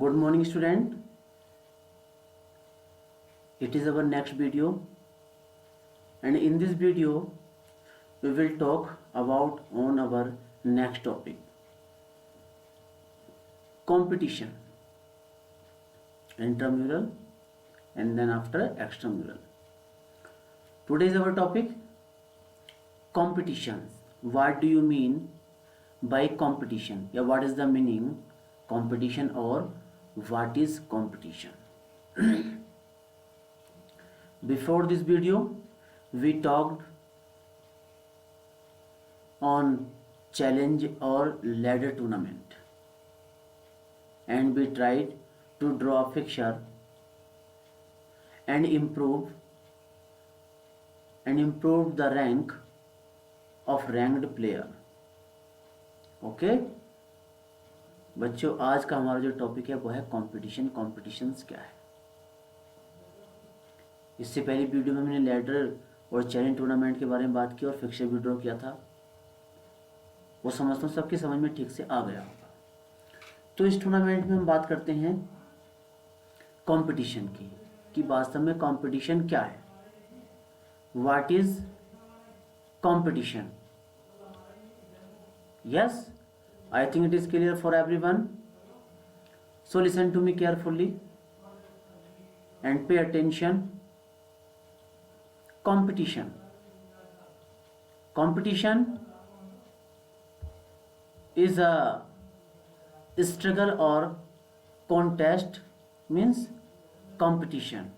Good morning, student. It is our next video, and in this video, we will talk about on our next topic, competition, intramural, and then after extramural. Today is our topic, competitions. What do you mean by competition? Yeah, what is the meaning competition, or what is competition? Before this video, we talked on challenge or ladder tournament, and we tried to draw a picture and improve the rank of ranked player. Okay बच्चों, आज का हमारा जो topic है वो है competition. Competitions क्या है? इससे पहले वीडियो में मैंने लैडर और चैलेंज टूर्नामेंट के बारे में बात की और फिक्सर भी ड्रॉ किया था। वो समझता हूँ सबकी समझ में ठीक से आ गया होगा। तो इस टूर्नामेंट में हम बात करते हैं कंपटीशन की, कि वास्तव में कंपटीशन क्या है। What is competition? Yes, I think it is clear for everyone. So listen to me carefully and pay attention. Competition. Competition is a struggle or contest, means competition.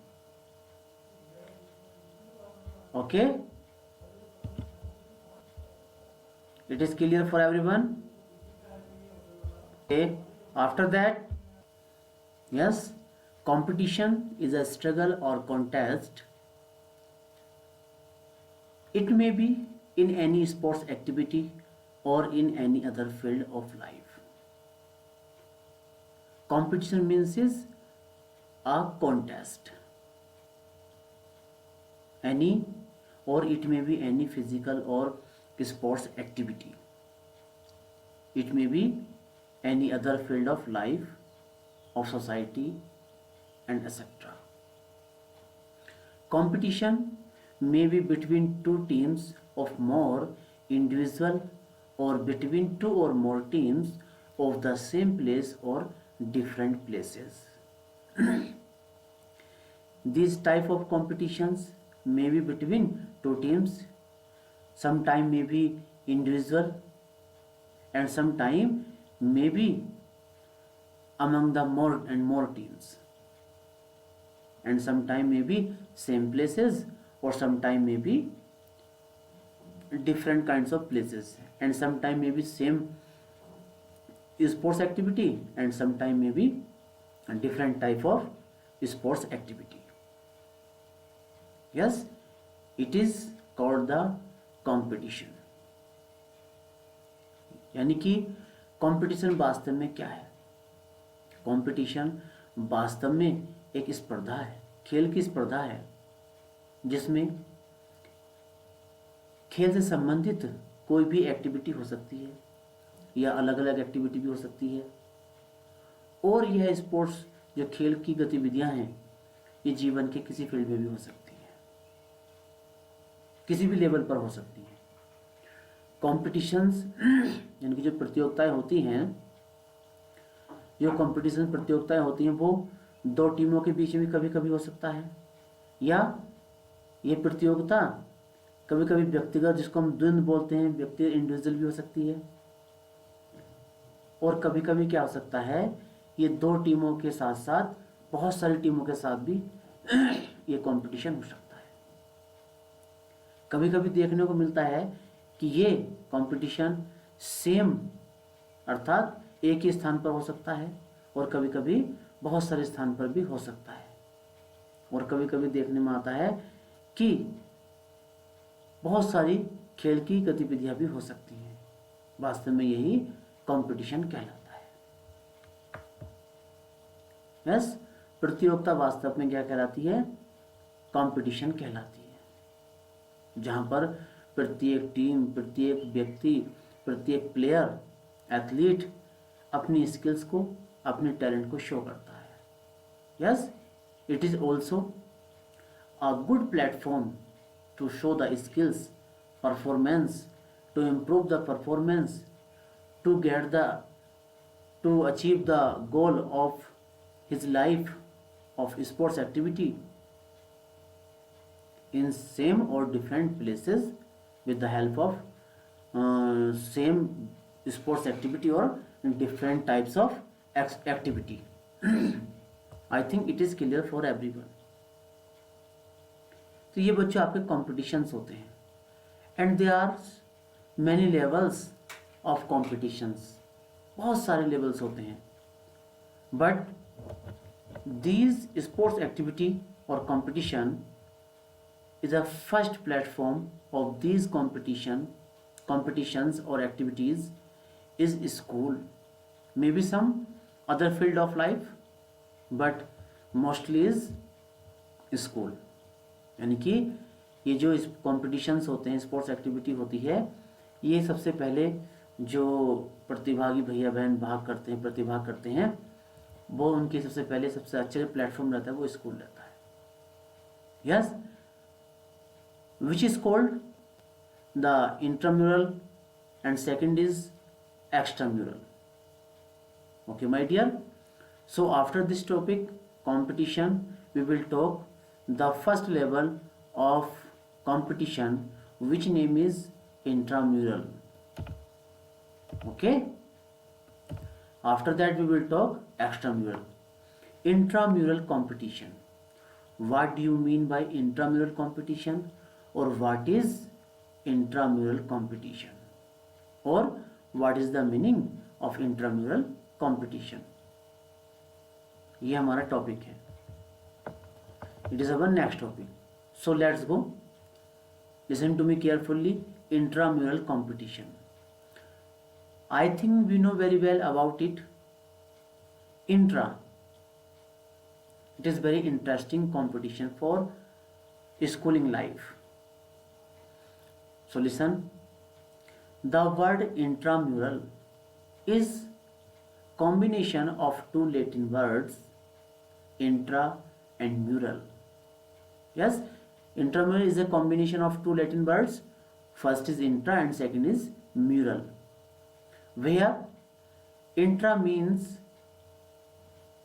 Okay? It is clear for everyone. Okay. After that, yes, competition is a struggle or contest. It may be in any sports activity or in any other field of life. Competition means is a contest. Any, or it may be any physical or sports activity. It may be any other field of life, of society, and etc. Competition may be between two teams of more individual, or between two or more teams of the same place or different places. These type of competitions may be between two teams, sometime may be individual, and sometime may be among the more and more teams, and sometime may be same places, or sometime may be different kinds of places, and sometime may be same sports activity, and sometime may be a different type of sports activity. Yes, it is called the competition. यानी कि competition वास्तव में क्या है? Competition वास्तव में एक स्पर्धा है, खेल की स्पर्धा है, जिसमें खेल से संबंधित कोई भी एक्टिविटी हो सकती है, या अलग अलग एक्टिविटी भी हो सकती है। और यह स्पोर्ट्स, जो खेल की गतिविधियां हैं, ये जीवन के किसी फील्ड में भी हो सकती है, किसी भी लेवल पर हो सकती है। कॉम्पिटिशन्स यानी कि जो प्रतियोगिताएं होती हैं, जो कॉम्पिटिशन प्रतियोगिताएं होती हैं, वो दो टीमों के बीच में कभी कभी हो सकता है, या ये प्रतियोगिता कभी कभी व्यक्तिगत, जिसको हम द्वंद्व बोलते हैं, व्यक्तिगत इंडिविजुअल भी हो सकती है। और कभी कभी क्या हो सकता है, ये दो टीमों के साथ साथ बहुत सारी टीमों के साथ भी ये कंपटीशन हो सकता है। कभी कभी देखने को मिलता है कि ये कंपटीशन सेम, अर्थात एक ही स्थान पर हो सकता है, और कभी कभी बहुत सारे स्थान पर भी हो सकता है। और कभी कभी देखने में आता है कि बहुत सारी खेल की गतिविधियां भी हो सकती हैं। वास्तव में यही कंपटीशन कहलाता है। यस, प्रतियोगिता वास्तव में क्या कहलाती है? कंपटीशन कहलाती है, जहां पर प्रत्येक टीम, प्रत्येक व्यक्ति, प्रत्येक प्लेयर, एथलीट अपनी स्किल्स को अपने टैलेंट को शो करता है। Yes, it is also a good platform to show the skills, performance, to improve the performance, to get the to achieve the goal of his life of sports activity in same or different places with the help of same sports activity or different types of activity. I think it is clear for everyone. तो ये बच्चों आपके competitions होते हैं and they are many levels of competitions, बहुत सारे levels होते हैं। बट दीज स्पोर्ट्स एक्टिविटी और competition is a first platform of these competitions or activities is school, maybe some other field of life, but mostly is school। यानी कि ये जो competitions होते हैं, स्पोर्ट्स एक्टिविटी होती है, ये सबसे पहले जो प्रतिभागी भैया बहन प्रतिभाग करते हैं, वो उनके सबसे पहले सबसे अच्छे प्लेटफॉर्म रहता है वो स्कूल रहता है। Yes, which is called the intramural and second is extramural. Okay my dear, so after this topic competition we will talk the first level of competition, which name is intramural. Okay, after that we will talk extramural. Intramural competition, what do you mean by intramural competition, or what is intramural competition, or what is the meaning of intramural competition? ये हमारा topic है, it is our next topic. So let's go, listen to me carefully. Intramural competition, I think we know very well about it. Intra, it is very interesting competition for schooling life. So listen, the word intramural is combination of two Latin words, intra and mural. Yes, intramural is a combination of two Latin words. First is intra and second is mural, where intra means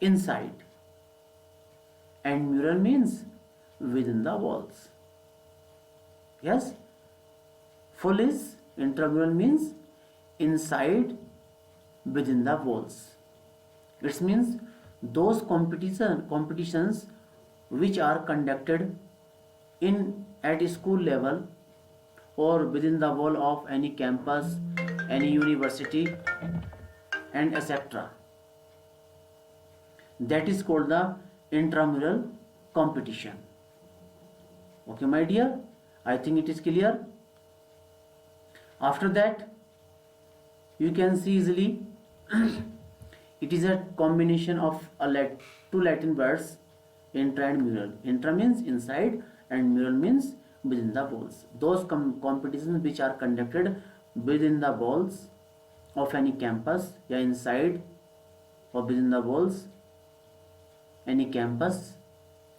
inside and mural means within the walls. Yes, full is intramural means inside within the walls. It means those competitions which are conducted at school level or within the wall of any campus, any university and etc. That is called the intramural competition. Okay my dear, I think it is clear. After that you can see easily it is a combination of two Latin words, intra and mural. Intra means inside and mural means within the walls. Those competitions which are conducted within the walls of any campus, या inside or within the walls any campus,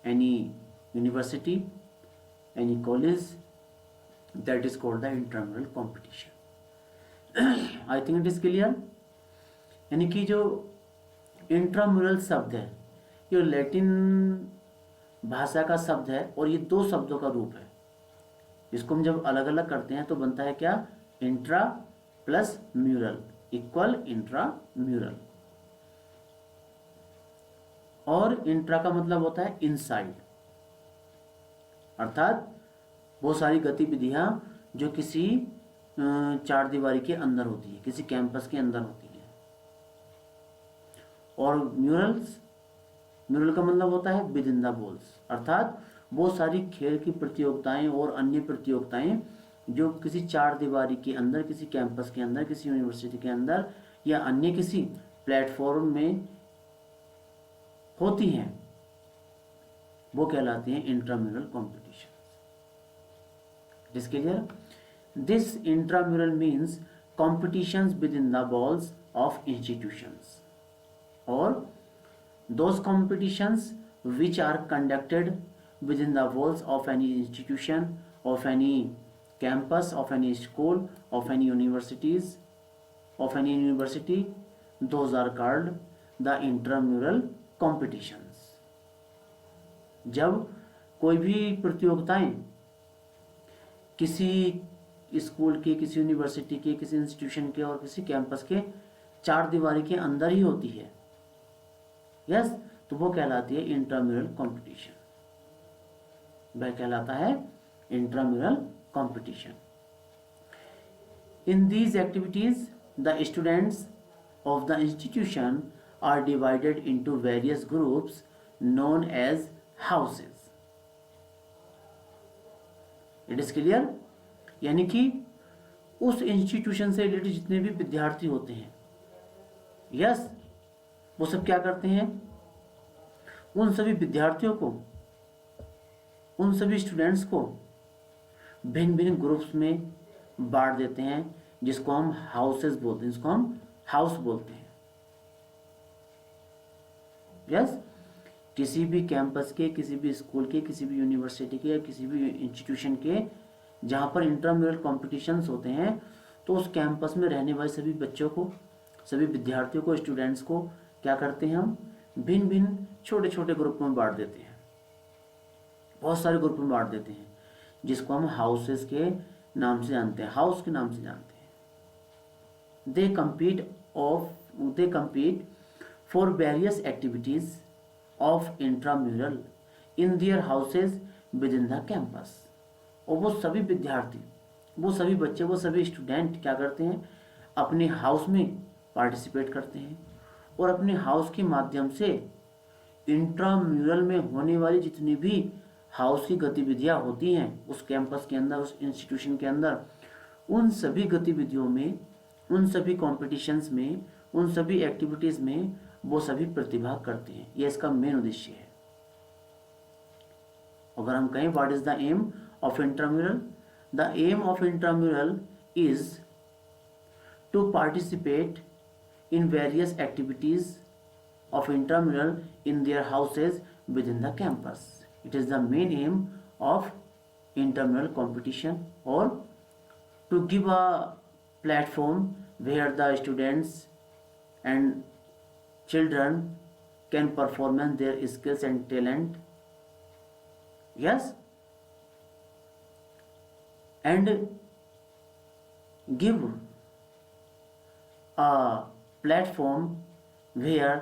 any university, any college, that is called the intramural competition. I think it is clear. यानी कि जो intramural शब्द है ये Latin भाषा का शब्द है और ये दो शब्दों का रूप है। इसको हम जब अलग अलग करते हैं तो बनता है क्या, intra plus mural equal intramural. और इंट्रा का मतलब होता है इनसाइड, अर्थात वो सारी गतिविधियां जो किसी चार दीवारी के अंदर होती है, किसी कैंपस के अंदर होती है। और म्यूरल का मतलब होता है विद इन द वॉल्स, अर्थात वो सारी खेल की प्रतियोगिताएं और अन्य प्रतियोगिताएं जो किसी चार दीवारी के अंदर, किसी कैंपस के अंदर, किसी यूनिवर्सिटी के अंदर या अन्य किसी प्लेटफॉर्म में होती हैं, वो कहलाती हैं intramural competition. It is clear? This intramural means competitions with in the walls of institutions. or those competitions which are conducted within the walls of any institution, of any campus, of any school, of any universities, of any university, those are called the intramural competitions. जब कोई भी प्रतियोगिताएं किसी school के, किसी university के, किसी institution के और किसी कैंपस के चार दीवारी के अंदर ही होती है, यस, तो वो कहलाती है इंट्राम्यूरल कंपटीशन, वह कहलाता है intramural competition. In these activities, the students of the institution are divided into various groups known as houses. It is clear? यानी कि उस इंस्टीट्यूशन से रिलेटेड जितने भी विद्यार्थी होते हैं, यस, वो सब क्या करते हैं, उन सभी विद्यार्थियों को, उन सभी स्टूडेंट्स को भिन्न भिन्न ग्रुप्स में बांट देते हैं, जिसको हम हाउसेस बोलते हैं, जिसको हम हाउस बोलते हैं. यस, किसी भी कैंपस के, किसी भी स्कूल के, किसी भी यूनिवर्सिटी के या किसी भी इंस्टीट्यूशन के जहाँ पर इंट्राम्यूरल कॉम्पिटिशन्स होते हैं, तो उस कैंपस में रहने वाले सभी बच्चों को, सभी विद्यार्थियों को, स्टूडेंट्स को क्या करते हैं, हम भिन्न भिन्न छोटे छोटे ग्रुप में बांट देते हैं, बहुत सारे ग्रुप में बांट देते हैं, जिसको हम हाउसेस के नाम से जानते हैं, हाउस के नाम से जानते हैं. दे compete for various activities of intramural in their houses within the campus. और वो सभी विद्यार्थी, वो सभी बच्चे, वो सभी स्टूडेंट क्या करते हैं, अपने हाउस में पार्टिसिपेट करते हैं और अपने हाउस के माध्यम से इंट्राम्यूरल में होने वाली जितनी भी हाउस की गतिविधियां होती हैं उस कैंपस के अंदर, उस इंस्टीट्यूशन के अंदर, उन सभी गतिविधियों में, उन सभी कॉम्पिटिशन्स में, उन सभी एक्टिविटीज़ में वो सभी प्रतिभाग करते हैं. ये इसका मेन उद्देश्य है. अगर हम कहें what is the aim of intramural, the aim of intramural is to participate in various activities of intramural in their houses within the campus. It is the main aim of intramural competition, or to give a platform where the students and children can perform their skills and talent. Yes, and give a platform where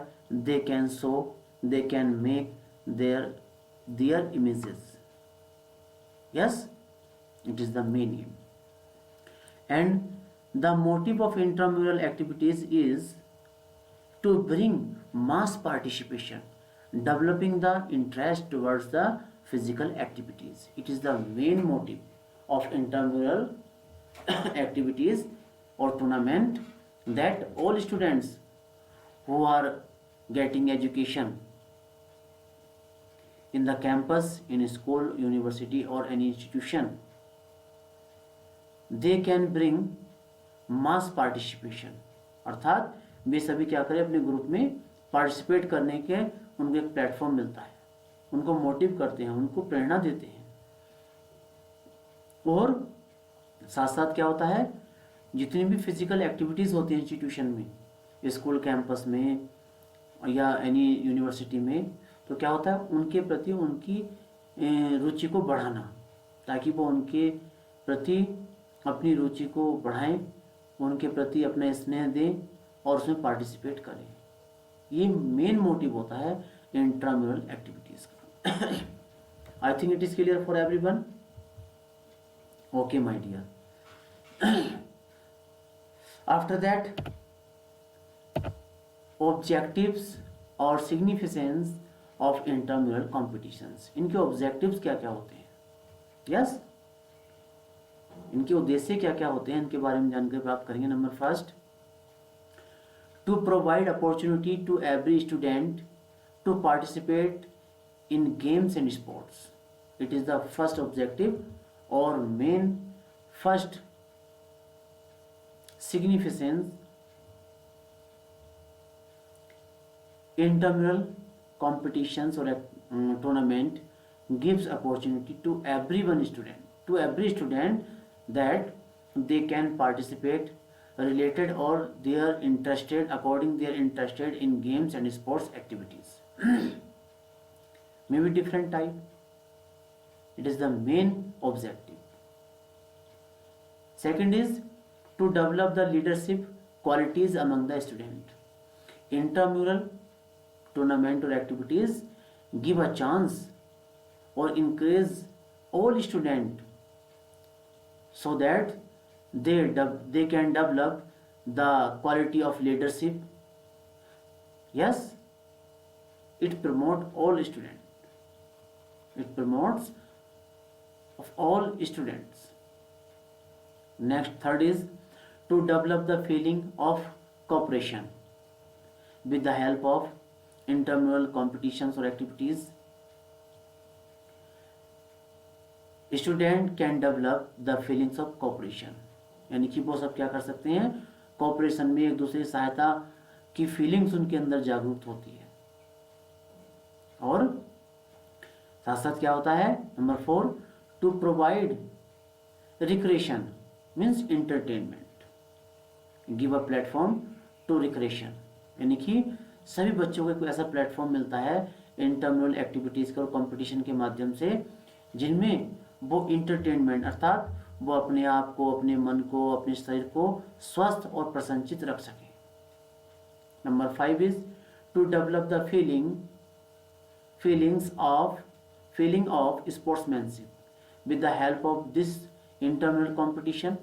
they can show, they can make their images. Yes, it is the main aim. And the motive of intramural activities is to bring mass participation, developing the interest towards the physical activities. It is the main motive of intramural activities or tournament, that all students who are getting education in the campus, in a school, university or any institution, they can bring mass participation. अर्थात वे सभी क्या करें, अपने group में participate करने के उनको एक प्लेटफॉर्म मिलता है, उनको मोटिव करते हैं, उनको प्रेरणा देते हैं. और साथ साथ क्या होता है, जितनी भी फिजिकल एक्टिविटीज़ होती हैं इंस्टीट्यूशन में, स्कूल कैंपस में या एनी यूनिवर्सिटी में, तो क्या होता है, उनके प्रति उनकी रुचि को बढ़ाना, ताकि वो उनके प्रति अपनी रुचि को बढ़ाएं, उनके प्रति अपना स्नेह दें और उसमें पार्टिसिपेट करें. ये मेन मोटिव होता है इंट्राम्यूरल एक्टिविटीज़ का. I think it is clear for everyone. Okay my dear. After that, objectives और सिग्निफिकेंस ऑफ इंट्राम्यूरल कॉम्पिटिशन्स. इनके ऑब्जेक्टिव्स क्या क्या होते हैं, यस, इनके उद्देश्य क्या क्या होते हैं, इनके बारे में जानकारी प्राप्त करेंगे. Number first, to provide opportunity to every student to participate in games and sports. It is the first objective और main first significance Intramural competitions or tournament gives opportunity to every student that they can participate related or they are interested in games and sports activities. Maybe different type. It is the main objective. Second is to develop the leadership qualities among the student. Intramural tournament or activities give a chance or encourage all students so that they can develop the quality of leadership. Yes, it promotes all students. It promotes of all students. Next, third is to develop the feeling of cooperation with the help of intramural competitions or activities. Student can develop the feelings of cooperation. यानी कि वो सब क्या कर सकते हैं, cooperation में एक दूसरे सहायता की फीलिंग्स उनके अंदर जागरूक होती है. और साथ साथ क्या होता है, number 4, to provide recreation means entertainment, give a platform to recreation. यानी कि सभी बच्चों को एक ऐसा प्लेटफॉर्म मिलता है इंटरम्यूरल एक्टिविटीज़ का और कॉम्पिटिशन के माध्यम से जिनमें वो इंटरटेनमेंट अर्थात वो अपने आप को, अपने मन को, अपने शरीर को स्वस्थ और प्रसन्नचित रख सकें. Number 5 is to develop the feeling of sportsmanship with the help of this intramural competition.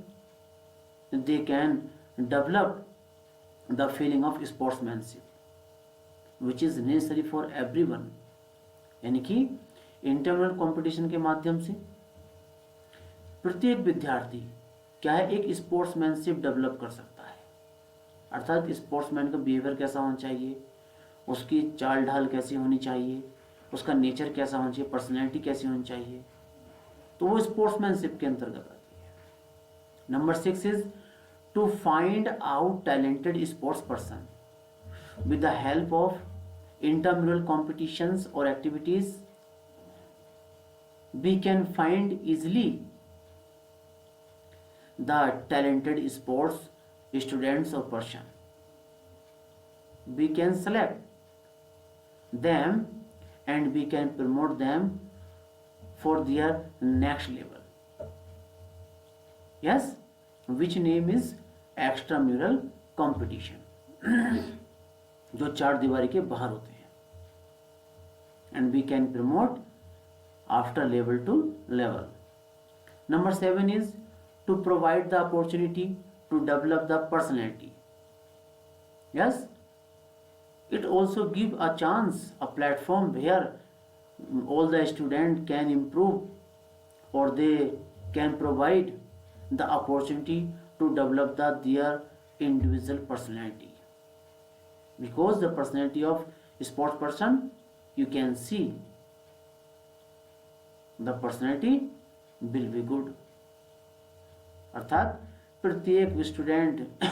They can develop the feeling of sportsmanship which is necessary for everyone. यानी कि इंटरनल कंपटीशन के माध्यम से प्रत्येक विद्यार्थी क्या है, एक स्पोर्ट्समैनशिप डेवलप कर सकता है. अर्थात स्पोर्ट्समैन का बिहेवियर कैसा होना चाहिए, उसकी चाल ढाल कैसी होनी चाहिए, उसका नेचर कैसा होना चाहिए, पर्सनैलिटी कैसी होनी चाहिए, तो वो स्पोर्ट्समैनशिप के अंतर्गत आती है. Number 6 is to find out talented sports person with the help of intramural competitions or activities. We can find easily the talented sports students or person. We can select them and we can promote them for their next level. Yes, which name is extramural competition. जो चार दीवारी के बाहर होते हैं. And we can promote after level to level. Number 7 is to provide the opportunity to develop the personality. Yes, it also give a chance, a platform where all the student can improve or they can provide the opportunity to develop their individual personality. Because the personality of sports person, you can see the personality will be good. अर्थात प्रत्येक student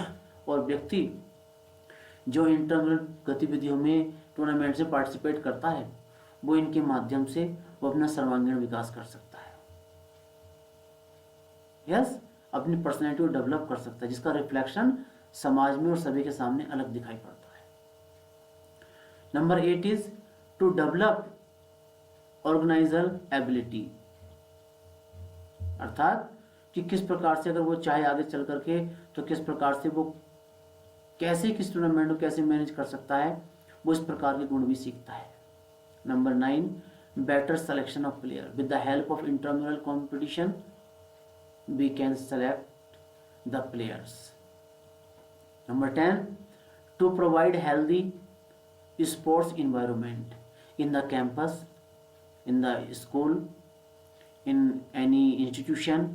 और व्यक्ति जो internal गतिविधियों में tournament से participate करता है वो इनके माध्यम से वो अपना सर्वांगीण विकास कर सकता है. यस, अपनी पर्सनैलिटी को डेवलप कर सकता है जिसका रिफ्लेक्शन समाज में और सभी के सामने अलग दिखाई पड़ता है. Number 8 is to develop organisational ability. अर्थात कि किस प्रकार से अगर वो चाहे आगे चल करके तो किस प्रकार से वो कैसे किस टूर्नामेंट को कैसे मैनेज कर सकता है, वो इस प्रकार के गुण भी सीखता है. Number 9, better selection of player. With the help of intramural competition we can select the players. Number 10, to provide healthy sports environment in the campus, in the school, in any institution,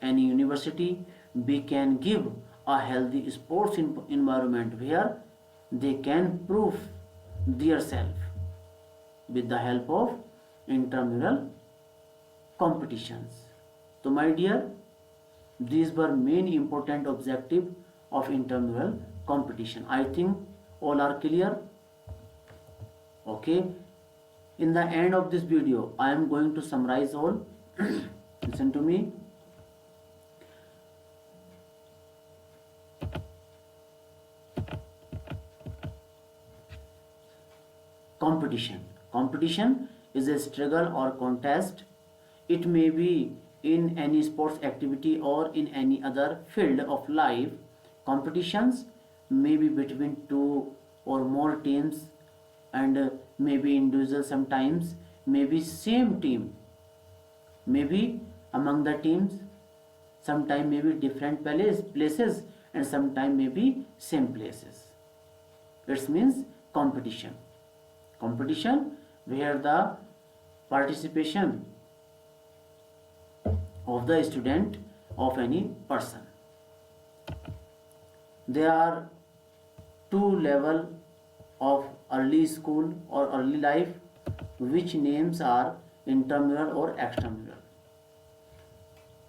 any university. We can give a healthy sports environment where they can prove their self with the help of intramural competitions. So my dear, these were main important objective of intramural competition. I think all are clear. Okay, in the end of this video I am going to summarize all. Listen to me. Competition is a struggle or contest. It may be in any sports activity or in any other field of life. Competitions may be between two or more teams, and maybe individual sometimes, maybe same team, maybe among the teams, sometime maybe different places, and sometime maybe same places. It means competition where the participation of the student, of any person. There are two level of early school or early life, which names are intramural or extramural.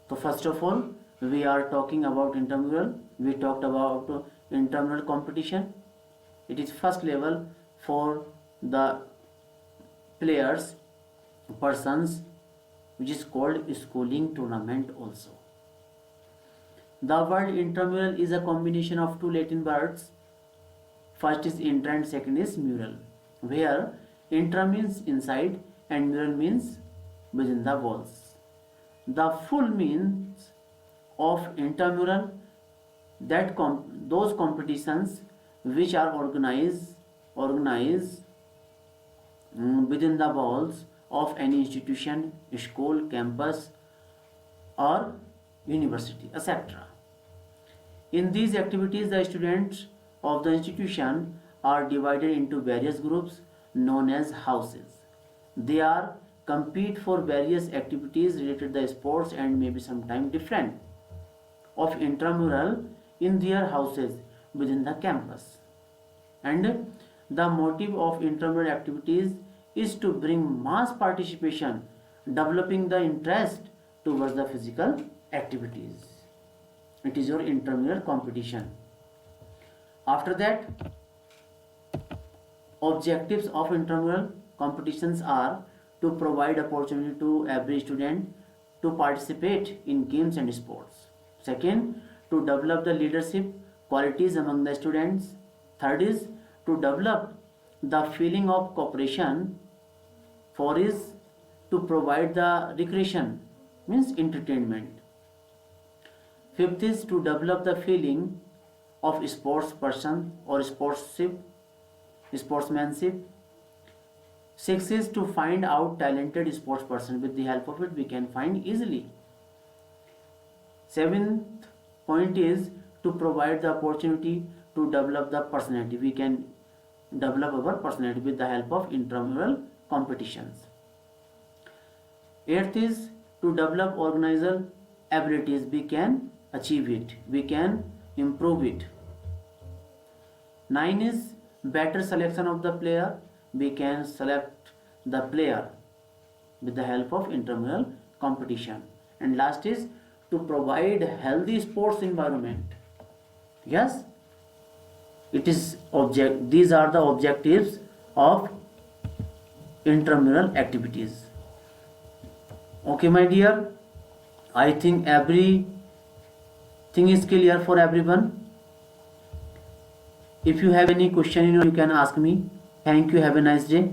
So first of all, we are talking about intramural. We talked about intramural competition. It is first level for the players, persons, which is called schooling tournament also. The word intramural is a combination of two Latin words. First is intra and second is mural, where intra means inside and mural means within the walls. The full means of intramural, that those competitions which are organized within the walls of any institution, school, campus or university, etc. In these activities, the students of the institution are divided into various groups known as houses. They are compete for various activities related to the sports and maybe sometime different of intramural in their houses within the campus. And the motive of intramural activities is to bring mass participation, developing the interest towards the physical activities. It is your intramural competition. After that, objectives of intramural competitions are to provide opportunity to every student to participate in games and sports. Second, to develop the leadership qualities among the students. Third is to develop the feeling of cooperation. Four is to provide the recreation, means entertainment. Fifth is to develop the feeling of sports person or sportsmanship. Six is to find out talented sports person. With the help of it, we can find easily. Seventh point is to provide the opportunity to develop the personality. We can develop our personality with the help of intramural competitions. Eighth is to develop organizational abilities. We can achieve it. We can improve it. 9 is better selection of the player. We can select the player with the help of intramural competition. And last is to provide healthy sports environment. Yes, it is these are the objectives of intramural activities. Okay, my dear, I think everything is clear for everyone. If you have any question, you can ask me. Thank you. Have a nice day.